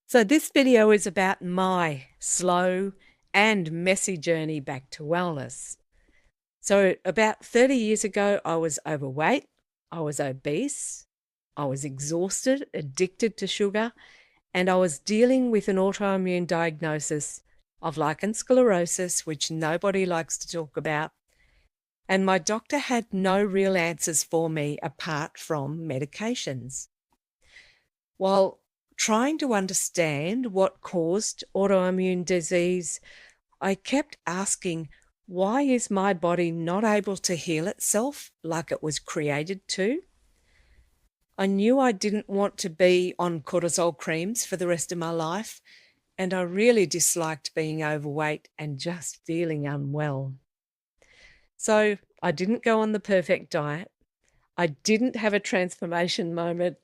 So this video is about my slow and messy journey back to wellness. So about 30 years ago, I was overweight, I was obese, I was exhausted, addicted to sugar, and I was dealing with an autoimmune diagnosis of lichen sclerosis, which nobody likes to talk about. And my doctor had no real answers for me apart from medications. While trying to understand what caused autoimmune disease, I kept asking, why is my body not able to heal itself like it was created to? I knew I didn't want to be on cortisol creams for the rest of my life, and I really disliked being overweight and just feeling unwell. So I didn't go on the perfect diet. I didn't have a transformation moment.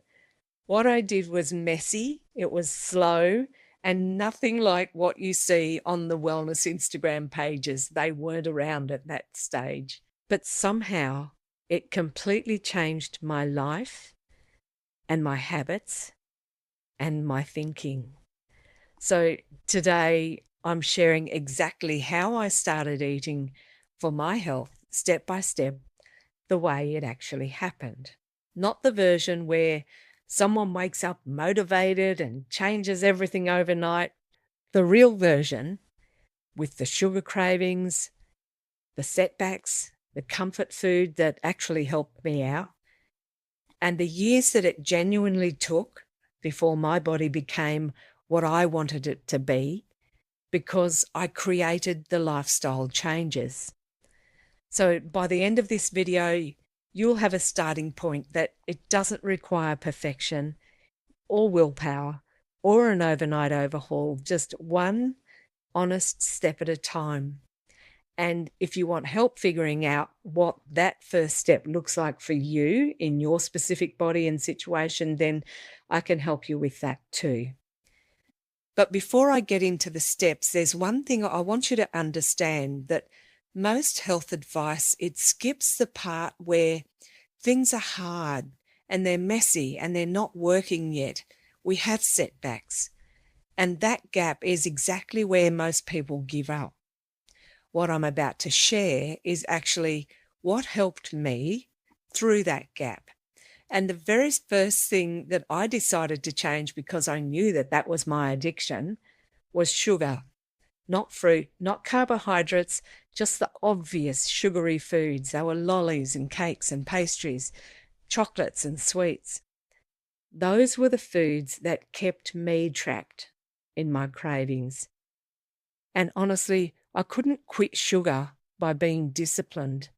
What I did was messy, it was slow, and nothing like what you see on the wellness Instagram pages. They weren't around at that stage. But somehow it completely changed my life and my habits and my thinking. So today I'm sharing exactly how I started eating for my health, step by step, the way it actually happened. Not the version where someone wakes up motivated and changes everything overnight. The real version, with the sugar cravings, the setbacks, the comfort food that actually helped me out, and the years that it genuinely took before my body became what I wanted it to be, because I created the lifestyle changes. So by the end of this video, you'll have a starting point that it doesn't require perfection or willpower or an overnight overhaul, just one honest step at a time. And if you want help figuring out what that first step looks like for you in your specific body and situation, then I can help you with that too. But before I get into the steps, there's one thing I want you to understand, that most health advice, it skips the part where things are hard and they're messy and they're not working yet. We have setbacks. And that gap is exactly where most people give up. What I'm about to share is actually what helped me through that gap. And the very first thing that I decided to change, because I knew that that was my addiction, was sugar. Not fruit, not carbohydrates, just the obvious sugary foods. They were lollies and cakes and pastries, chocolates and sweets. Those were the foods that kept me trapped in my cravings. And honestly, I couldn't quit sugar by being disciplined.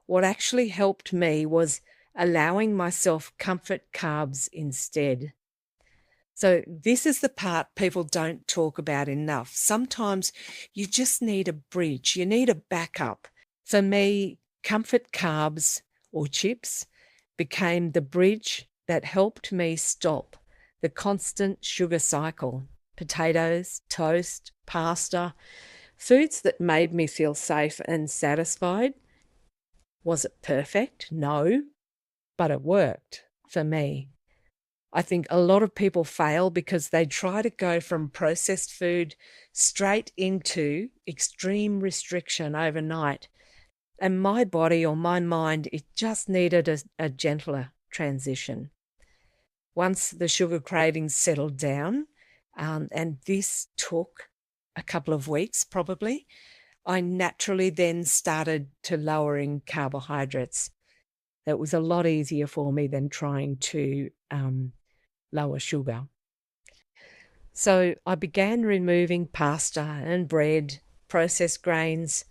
What actually helped me was allowing myself comfort carbs instead. So this is the part people don't talk about enough. Sometimes you just need a bridge. You need a backup. For me, comfort carbs or chips became the bridge that helped me stop the constant sugar cycle. Potatoes, toast, pasta, foods that made me feel safe and satisfied. Was it perfect? No, but it worked for me. I think a lot of people fail because they try to go from processed food straight into extreme restriction overnight. And my body or my mind, it just needed a gentler transition. Once the sugar cravings settled down, and this took a couple of weeks probably, I naturally then started to lowering carbohydrates. That was a lot easier for me than trying to lower sugar. So I began removing pasta and bread, processed grains,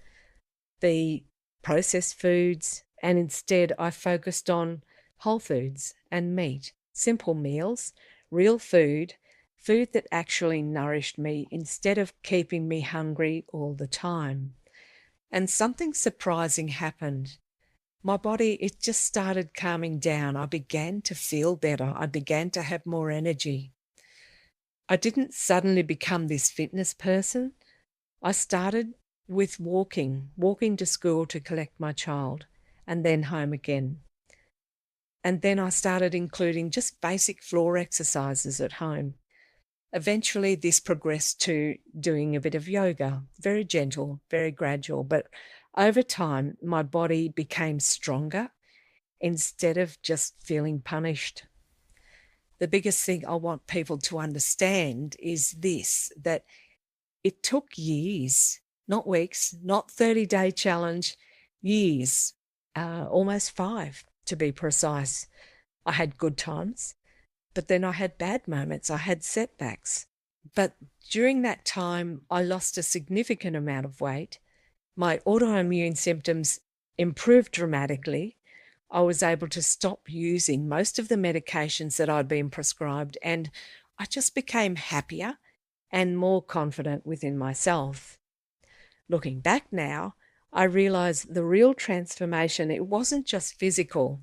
the processed foods, and instead I focused on whole foods and meat, simple meals, real food, food that actually nourished me instead of keeping me hungry all the time. And something surprising happened. My body, it just started calming down. I began to feel better. I began to have more energy. I didn't suddenly become this fitness person. I started with walking to school to collect my child, and then home again. And then I started including just basic floor exercises at home. Eventually, this progressed to doing a bit of yoga, very gentle, very gradual. But over time, my body became stronger instead of just feeling punished. The biggest thing I want people to understand is this, that it took years, not weeks, not 30-day challenge, years, almost 5 to be precise. I had good times, but then I had bad moments. I had setbacks. But during that time, I lost a significant amount of weight. My autoimmune symptoms improved dramatically. I was able to stop using most of the medications that I'd been prescribed, and I just became happier and more confident within myself. Looking back now, I realize the real transformation, it wasn't just physical.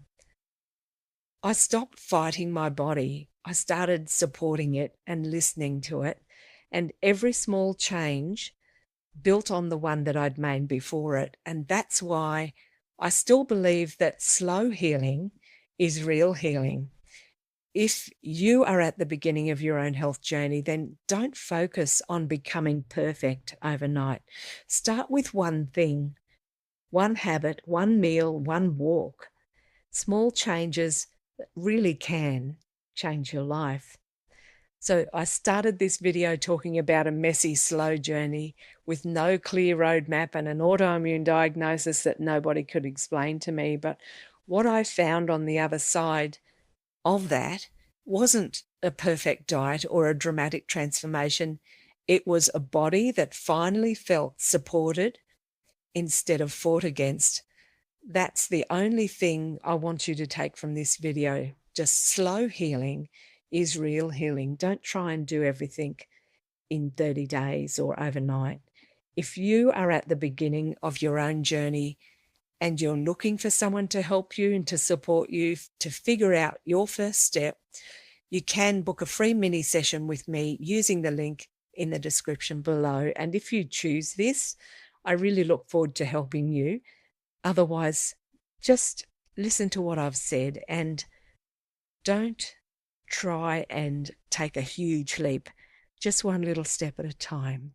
I stopped fighting my body. I started supporting it and listening to it, and every small change built on the one that I'd made before it. And that's why I still believe that slow healing is real healing. If you are at the beginning of your own health journey, then don't focus on becoming perfect overnight. Start with one thing, one habit, one meal, one walk. Small changes that really can change your life. So I started this video talking about a messy, slow journey with no clear roadmap and an autoimmune diagnosis that nobody could explain to me. But what I found on the other side of that wasn't a perfect diet or a dramatic transformation. It was a body that finally felt supported instead of fought against. That's the only thing I want you to take from this video. Just slow healing is real healing. Don't try and do everything in 30 days or overnight. If you are at the beginning of your own journey and you're looking for someone to help you and to support you to figure out your first step, you can book a free mini session with me using the link in the description below. And if you choose this, I really look forward to helping you. Otherwise, just listen to what I've said and don't try and take a huge leap, just one little step at a time.